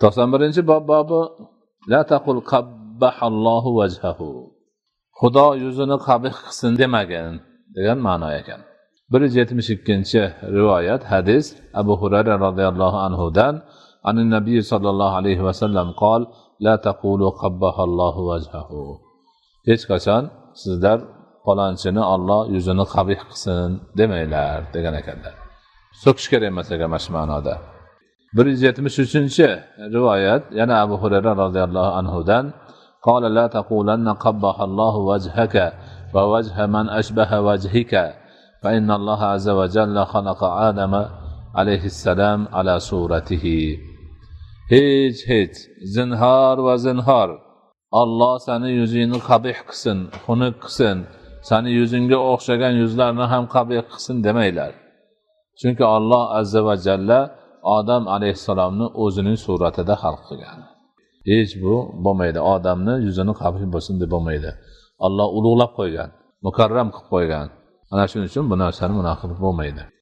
91-bob bobi la taqul qabbahallohu vajhahu. Xudo yuzini qabih qilsin demagin degan ma'no ekan. 172-rivoyat hadis Abu Hurayra radhiyallohu anhu dan an nabiy sallallohu alayhi va sallam qol la taqulu qabbahallohu vajhahu. Hech qachon sizlar falonchini Alloh yuzini qabih qilsin demanglar degan ekanlar. So'kish kerak emas degan ma'noda. 173-rivoyat yana Abu Hurayra radhiyallohu anhu dan qala la taqulanna qabbahallohu vajhaka va vajha man ashbaha vajhika fa inna Alloha azza va jalla khalaqa Adama alayhi salam ala suratihi. Hech zinhor va zinhor Alloh seni yuzingni qabih qilsin, xunuk qilsin, seni yuzingga o'xshagan yuzlarni ham qabih qilsin demanglar. Chunki Alloh azza va jalla Odam alayhissalomni o'zining suratida xalq qilgan. Hech bu bo'lmaydi. Odamni yuzini qabih bo'lsin deb bo'lmaydi. Alloh ulug'lab qo'ygan, mukarram qilib qo'ygan. Ana shuning uchun bu narsani munofiq bo'lmaydi.